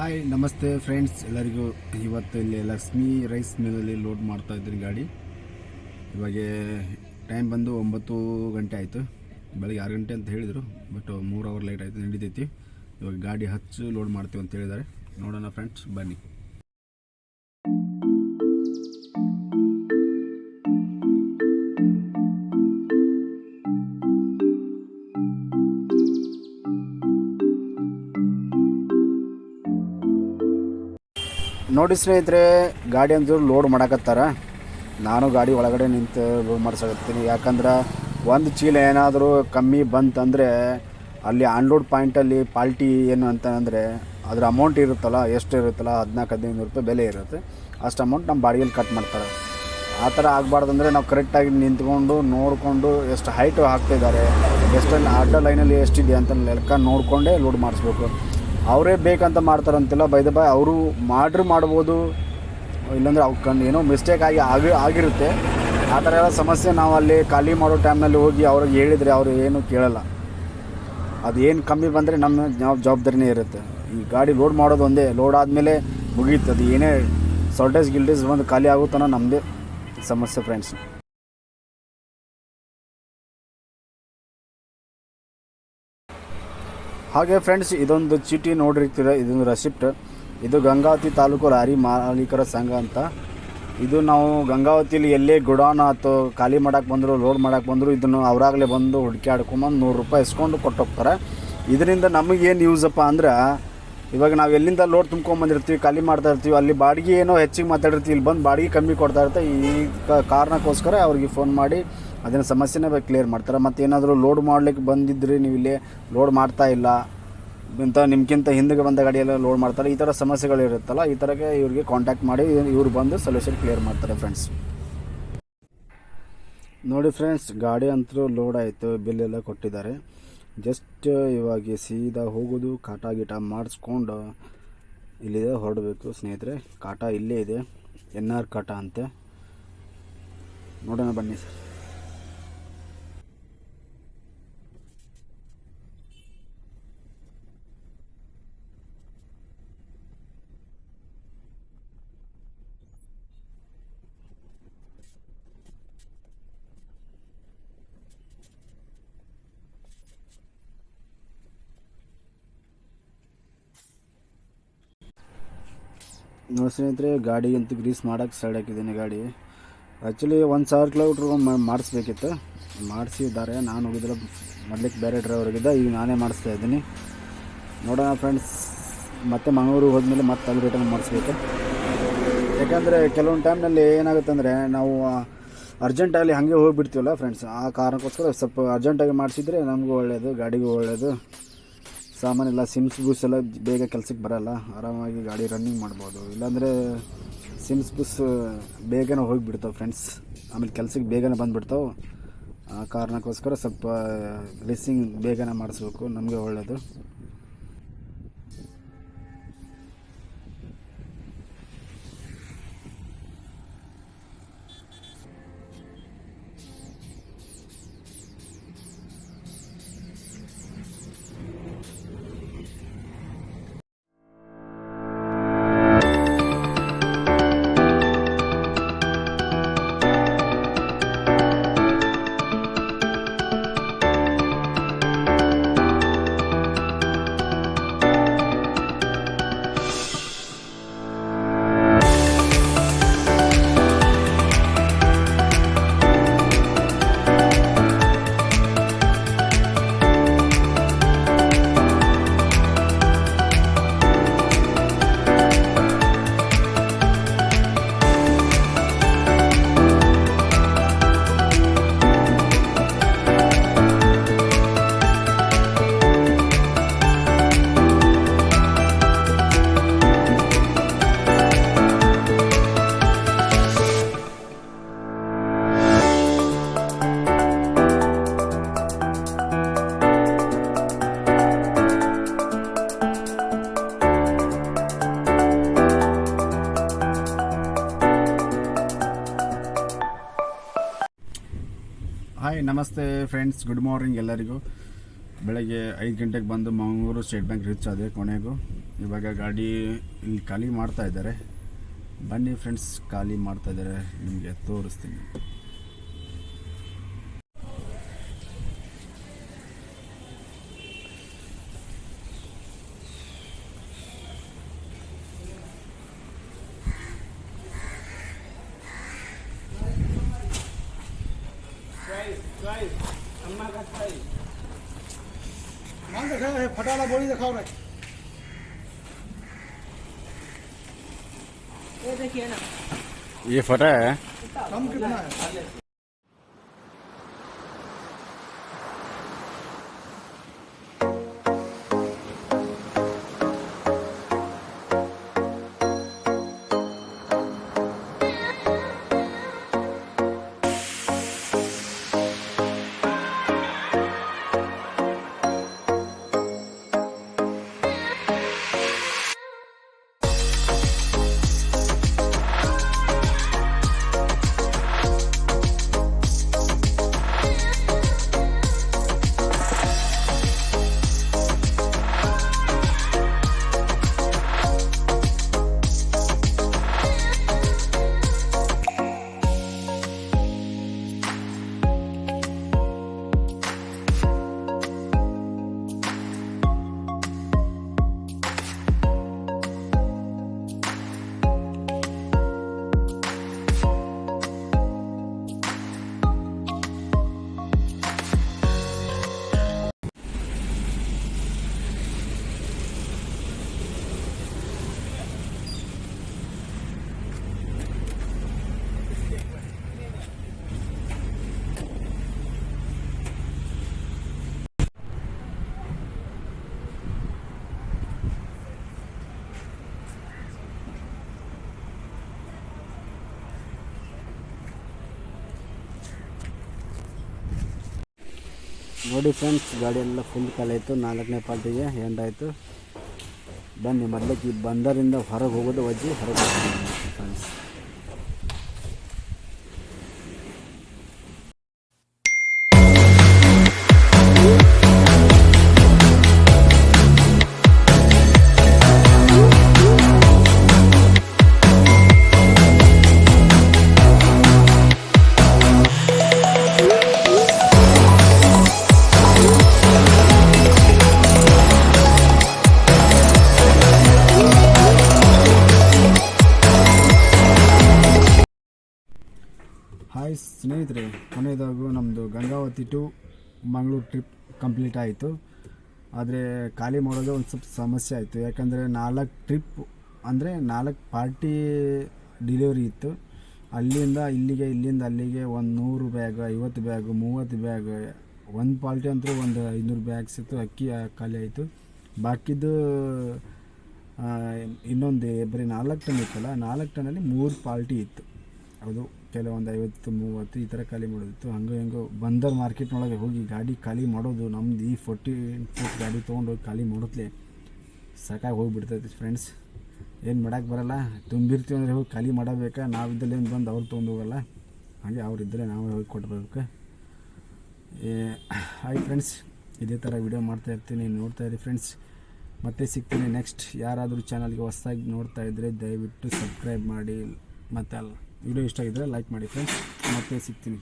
Hi ನಮಸ್ತೆ friends ಎಲ್ಲರಿಗೂ. ಇವತ್ತು ಇಲ್ಲಿ ಲಕ್ಷ್ಮೀ ರೈಸ್ ಮಿಲ್ಲಲ್ಲಿ ಲೋಡ್ ಮಾಡ್ತಾ ಇದ್ದೀನಿ ಗಾಡಿ. ಇವಾಗ ಟೈಮ್ ಬಂದು 9 ಗಂಟೆ ಆಯಿತು. ಬೆಳಗ್ಗೆ 6 ಗಂಟೆ ಅಂತ ಹೇಳಿದರು, ಬಟ್ 3 ಅವರ್ ಲೇಟ್ ಆಯಿತು, ನಡೀತೈತಿ. ಇವಾಗ ಗಾಡಿ ಹಚ್ಚು ಲೋಡ್ ಮಾಡ್ತೀವಿ ಅಂತ ಹೇಳಿದ್ದಾರೆ. ನೋಡೋಣ ಫ್ರೆಂಡ್ಸ್, ಬನ್ನಿ. ನೋಡಿ ಸ್ನೇಹಿತರೆ, ಗಾಡಿ ಅಂತೂ ಲೋಡ್ ಮಾಡಕತ್ತಾರ. ನಾನು ಗಾಡಿ ಒಳಗಡೆ ನಿಂತು ಲೋಡ್ ಮಾಡ್ಸಕತ್ತೀನಿ. ಯಾಕಂದ್ರೆ ಒಂದು ಚೀಲ ಏನಾದರೂ ಕಮ್ಮಿ ಬಂತಂದರೆ ಅಲ್ಲಿ ಅನ್ಲೋಡ್ ಪಾಯಿಂಟಲ್ಲಿ ಪಾಲ್ಟಿ ಏನು ಅಂತಂದರೆ ಅದ್ರ ಅಮೌಂಟ್ ಇರುತ್ತಲ್ಲ, ಎಷ್ಟು ಇರುತ್ತಲ್ಲ, 14-15 ರೂಪಾಯಿ ಬೆಲೆ ಇರುತ್ತೆ. ಅಷ್ಟು ಅಮೌಂಟ್ ನಮ್ಮ ಬಾಡಿಗೆಯಲ್ಲಿ ಕಟ್ ಮಾಡ್ತಾರೆ. ಆ ಥರ ಆಗಬಾರ್ದಂದ್ರೆ ನಾವು ಕರೆಕ್ಟಾಗಿ ನಿಂತ್ಕೊಂಡು ನೋಡಿಕೊಂಡು ಎಷ್ಟು ಹೈಟು ಹಾಕ್ತಿದ್ದಾರೆ, ಎಷ್ಟಲ್ಲಿ ಅಡ್ಡ ಲೈನಲ್ಲಿ ಎಷ್ಟಿದೆ ಅಂತ ಲೆಕ್ಕ ನೋಡಿಕೊಂಡೇ ಲೋಡ್ ಮಾಡಿಸ್ಬೇಕು. ಅವರೇ ಬೇಕಂತ ಮಾಡ್ತಾರಂತಿಲ್ಲ, ಬಾಯ್ ಅವರು ಮಾಡ್ಬೋದು. ಇಲ್ಲಾಂದರೆ ಅವ್ರು ಏನೋ ಮಿಸ್ಟೇಕ್ ಆಗಿರುತ್ತೆ. ಆ ಥರ ಎಲ್ಲ ಸಮಸ್ಯೆ ನಾವು ಅಲ್ಲಿ ಖಾಲಿ ಮಾಡೋ ಟೈಮ್ನಲ್ಲಿ ಹೋಗಿ ಅವ್ರಿಗೆ ಹೇಳಿದರೆ ಅವರು ಏನು ಕೇಳಲ್ಲ. ಅದು ಏನು ಕಮ್ಮಿ ಬಂದರೆ ನಮ್ಮ ಜವಾಬ್ದಾರಿನೇ ಇರುತ್ತೆ. ಈ ಗಾಡಿ ಲೋಡ್ ಮಾಡೋದು ಒಂದೇ, ಲೋಡ್ ಆದಮೇಲೆ ಮುಗೀತು. ಅದು ಏನೇ ಗಿಲ್ಟೇಜ್ ಬಂದು ಖಾಲಿ ಆಗುತ್ತಾನೋ ನಮ್ಮದೇ ಸಮಸ್ಯೆ ಫ್ರೆಂಡ್ಸ್. ಹಾಗೆ ಫ್ರೆಂಡ್ಸ್, ಇದೊಂದು ಚೀಟಿ ನೋಡಿರ್ತೀರ, ಇದೊಂದು ರೆಸಿಪ್ಟ್. ಇದು ಗಂಗಾವತಿ ತಾಲೂಕು ಲಾರಿ ಮಾಲೀಕರ ಸಂಘ ಅಂತ. ಇದು ನಾವು ಗಂಗಾವತಿಲಿ ಎಲ್ಲೇ ಗುಡಾನ ಅಥವಾ ಖಾಲಿ ಮಾಡೋಕ್ಕೆ ಬಂದರು, ಲೋಡ್ ಮಾಡೋಕ್ಕೆ ಬಂದರು, ಇದನ್ನು ಅವರಾಗಲೇ ಬಂದು ಹುಡುಕಾಡ್ಕೊಂಬಂದು 100 ರೂಪಾಯಿ ಇಸ್ಕೊಂಡು ಕೊಟ್ಟೋಗ್ತಾರೆ. ಇದರಿಂದ ನಮಗೇನು ಯೂಸಪ್ಪ ಅಂದ್ರೆ, ಇವಾಗ ನಾವು ಎಲ್ಲಿಂದ ಲೋಡ್ ತುಂಬ್ಕೊಂಬಂದಿರ್ತೀವಿ, ಖಾಲಿ ಮಾಡ್ತಾ ಇರ್ತೀವಿ, ಅಲ್ಲಿ ಬಾಡಿಗೆ ಏನೋ ಹೆಚ್ಚಿಗೆ ಮಾತಾಡಿರ್ತೀವಿ, ಇಲ್ಲಿ ಬಂದು ಬಾಡಿಗೆ ಕಮ್ಮಿ ಕೊಡ್ತಾ ಇರ್ತಾರೆ. ಈ ಕಾರಣಕ್ಕೋಸ್ಕರ ಅವ್ರಿಗೆ ಫೋನ್ ಮಾಡಿ ಅದನ್ನು ಸಮಸ್ಯೆನೇ ಕ್ಲಿಯರ್ ಮಾಡ್ತಾರೆ. ಮತ್ತು ಏನಾದರೂ ಲೋಡ್ ಮಾಡಲಿಕ್ಕೆ ಬಂದಿದ್ದರೆ ನೀವು ಇಲ್ಲೇ ಲೋಡ್ ಮಾಡ್ತಾ ಇಲ್ಲ ಇಂಥ ನಿಮ್ಗಿಂತ ಹಿಂದಿಗೆ ಬಂದ ಗಾಡಿಯೆಲ್ಲ ಲೋಡ್ ಮಾಡ್ತಾರೆ, ಈ ಥರ ಸಮಸ್ಯೆಗಳಿರುತ್ತಲ್ಲ, ಈ ಥರಕ್ಕೆ ಇವ್ರಿಗೆ ಕಾಂಟ್ಯಾಕ್ಟ್ ಮಾಡಿ ಇವ್ರು ಬಂದು ಸೊಲ್ಯೂಷನ್ ಕ್ಲಿಯರ್ ಮಾಡ್ತಾರೆ ಫ್ರೆಂಡ್ಸ್. ನೋಡಿ ಫ್ರೆಂಡ್ಸ್, ಗಾಡಿ ಅಂತೂ ಲೋಡ್ ಆಯಿತು, ಬಿಲ್ ಎಲ್ಲ ಕೊಟ್ಟಿದ್ದಾರೆ. ಜಸ್ಟ್ ಇವಾಗ ಸೀದಾ ಹೋಗೋದು, ಕಾಟಾ ಗೀಟ ಮಾಡಿಸ್ಕೊಂಡು ಇಲ್ಲಿದೆ ಹೊರಡಬೇಕು ಸ್ನೇಹಿತರೆ. ಕಾಟಾ ಇಲ್ಲೇ ಇದೆ, NR ಕಾಟಾ ಅಂತೆ. ನೋಡೋಣ ಬನ್ನಿ ಸರ್. ನೋಡಿ ಸ್ನೇಹಿತರೆ, ಗಾಡಿ ಅಂತೂ ಗ್ರೀಸ್ ಮಾಡೋಕ್ಕೆ ಸ್ಟಾರ್ಟ್ ಹಾಕಿದ್ದೀನಿ. ಗಾಡಿ ಆ್ಯಕ್ಚುಲಿ 1000 ಕಿಲೋಮೀಟ್ರ್ ಮಾಡಿಸ್ಬೇಕಿತ್ತು, ಮಾಡಿಸಿದ್ದಾರೆ. ನಾನು ಹೋಗಿದ್ರೆ ಮೊದಲಿಕ್ಕೆ ಬೇರೆ ಡ್ರೈವರ್ ಹೋಗಿದ್ದೆ, ಈಗ ನಾನೇ ಮಾಡಿಸ್ತಾ ಇದ್ದೀನಿ. ನೋಡೋಣ ಫ್ರೆಂಡ್ಸ್, ಮತ್ತೆ ಮಂಗಳೂರಿಗೆ ಹೋದ್ಮೇಲೆ ಮತ್ತೆ ಅಲ್ಲಿ ರಿಟರ್ನ್ ಮಾಡಿಸ್ಬೇಕು. ಯಾಕಂದರೆ ಕೆಲವೊಂದು ಟೈಮ್ನಲ್ಲಿ ಏನಾಗುತ್ತೆ ಅಂದರೆ, ನಾವು ಅರ್ಜೆಂಟಾಗಿ ಹಾಗೆ ಹೋಗಿಬಿಡ್ತೀವಲ್ಲ ಫ್ರೆಂಡ್ಸ್, ಆ ಕಾರಣಕ್ಕೋಸ್ಕರ ಸ್ವಲ್ಪ ಅರ್ಜೆಂಟಾಗಿ ಮಾಡಿಸಿದ್ರೆ ನಮಗೂ ಒಳ್ಳೆಯದು, ಗಾಡಿಗೂ ಒಳ್ಳೆಯದು. ಸಾಮಾನೆಲ್ಲ ಬೂಸ್ ಎಲ್ಲ ಬೇಗ ಕೆಲಸಕ್ಕೆ ಬರೋಲ್ಲ, ಆರಾಮಾಗಿ ಗಾಡಿ ರನ್ನಿಂಗ್ ಮಾಡ್ಬೋದು. ಇಲ್ಲಾಂದರೆ ಬೂಸ್ ಬೇಗನೆ ಹೋಗಿಬಿಡ್ತಾವೆ ಫ್ರೆಂಡ್ಸ್, ಆಮೇಲೆ ಕೆಲಸಕ್ಕೆ ಬೇಗನೆ ಬಂದುಬಿಡ್ತಾವೆ. ಆ ಕಾರಣಕ್ಕೋಸ್ಕರ ಸ್ವಲ್ಪ ರೇಸಿಂಗ್ ಬೇಗನೆ ಮಾಡಿಸ್ಬೇಕು, ನಮಗೆ ಒಳ್ಳೆಯದು. ಹಾಯ್ ನಮಸ್ತೆ ಫ್ರೆಂಡ್ಸ್, ಗುಡ್ ಮಾರ್ನಿಂಗ್ ಎಲ್ಲರಿಗೂ. ಬೆಳಗ್ಗೆ 5 ಗಂಟೆಗೆ ಬಂದು ಮಂಗಳೂರು ಸ್ಟೇಟ್ ಬ್ಯಾಂಕ್ ರೀಚ್ ಆದೆ ಕೊನೆಗೂ. ಇವಾಗ ಗಾಡಿ ಇಲ್ಲಿ ಖಾಲಿ ಮಾಡ್ತಾ ಇದ್ದಾರೆ. ಬನ್ನಿ ಫ್ರೆಂಡ್ಸ್, ಖಾಲಿ ಮಾಡ್ತಾ ಇದ್ದಾರೆ, ನಿಮಗೆ ತೋರಿಸ್ತೀನಿ. फटाला बोली दिखाओ रे, ये देखिए ना, ये फटा है, कम कितना है? ನೋಡಿ ಫ್ರೆಂಡ್ಸ್, ಗಾಡಿ ಎಲ್ಲ ಫುಲ್ ಖಾಲಿ ಆಯಿತು. 4ನೇ ಪಾರ್ಟಿಗೆ ಎಂಡ್ ಆಯಿತು. ಬನ್ನಿ ಮೊದಲಕ್ಕೆ ಈ ಬಂದರಿಂದ ಹೊರಗೆ ಹೋಗೋದು ವಜ್ಜಿ ಹೊರಗೆ ಫ್ರೆಂಡ್ಸ್. ಹಾಯ್ ಸ್ನೇಹಿತರೆ, ಕೊನೆಯದಾಗೂ ನಮ್ಮದು Gangavathi to Mangaluru trip complete ಆಯಿತು. ಆದರೆ ಖಾಲಿ ಮಾಡೋದು ಒಂದು ಸ್ವಲ್ಪ ಸಮಸ್ಯೆ ಆಯಿತು. ಯಾಕಂದರೆ 4 ಟ್ರಿಪ್ ಅಂದರೆ 4 ಪಾರ್ಟಿ ಡಿಲಿವರಿ ಇತ್ತು. ಅಲ್ಲಿಂದ ಇಲ್ಲಿಗೆ, ಇಲ್ಲಿಂದ ಅಲ್ಲಿಗೆ ಒಂದು 100 ಬ್ಯಾಗ್, 50 ಬ್ಯಾಗ್, 30 ಬ್ಯಾಗ್, ಒಂದು ಪಾರ್ಟಿ ಅಂತೂ ಒಂದು 500 ಬ್ಯಾಗ್ಸ್ ಇತ್ತು. ಅಕ್ಕಿ ಖಾಲಿ ಆಯಿತು. ಬಾಕಿದ್ದು ಇನ್ನೊಂದು ಬರೀ 4 ಟನ್ ಇತ್ತಲ್ಲ, 4 ಟನ್ನಲ್ಲಿ 3 ಪಾರ್ಟಿ ಇತ್ತು. ಅದು ಕೆಲವೊಂದು 50-30 ಈ ಥರ ಖಾಲಿ ಮಾಡೋದಿತ್ತು. ಹೆಂಗೋ ಬಂದರ್ ಮಾರ್ಕೆಟ್ನೊಳಗೆ ಹೋಗಿ ಗಾಡಿ ಖಾಲಿ ಮಾಡೋದು, ನಮ್ದು ಈ 40 ಫೀಟ್ ಗಾಡಿ ತೊಗೊಂಡೋಗಿ ಖಾಲಿ ಮಾಡೋದ್ಲೆ ಸಾಕಾಗಿ ಹೋಗಿಬಿಡ್ತೈತಿ ಫ್ರೆಂಡ್ಸ್. ಏನು ಮಾಡೋಕ್ಕೆ ಬರೋಲ್ಲ. ತುಂಬಿರ್ತೀವಿ ಅಂದರೆ ಹೋಗಿ ಖಾಲಿ ಮಾಡಬೇಕಾ, ನಾವಿದ್ದಲ್ಲಿ ಏನು ಬಂದು ಅವ್ರು ತೊಗೊಂಡು ಹೋಗಲ್ಲ. ಹಾಗೆ ಅವ್ರಿದ್ದರೆ ನಾವು ಹೋಗಿ ಕೊಟ್ಬೇಕು. ಹಾಯ್ ಫ್ರೆಂಡ್ಸ್, ಇದೇ ಥರ ವಿಡಿಯೋ ಮಾಡ್ತಾಯಿರ್ತೀನಿ, ನೋಡ್ತಾಯಿರಿ ಫ್ರೆಂಡ್ಸ್. ಮತ್ತೆ ಸಿಗ್ತೀನಿ ನೆಕ್ಸ್ಟ್. ಯಾರಾದರೂ ಚಾನಲ್ಗೆ ಹೊಸದಾಗಿ ನೋಡ್ತಾ ಇದ್ದರೆ ದಯವಿಟ್ಟು ಸಬ್ಸ್ಕ್ರೈಬ್ ಮಾಡಿ. ಮತ್ತು ವಿಡಿಯೋ ಇಷ್ಟ ಆಗಿದ್ದರೆ ಲೈಕ್ ಮಾಡಿ ಫ್ರೆಂಡ್ಸ್. ಮತ್ತೆ ಸಿಗ್ತೀನಿ.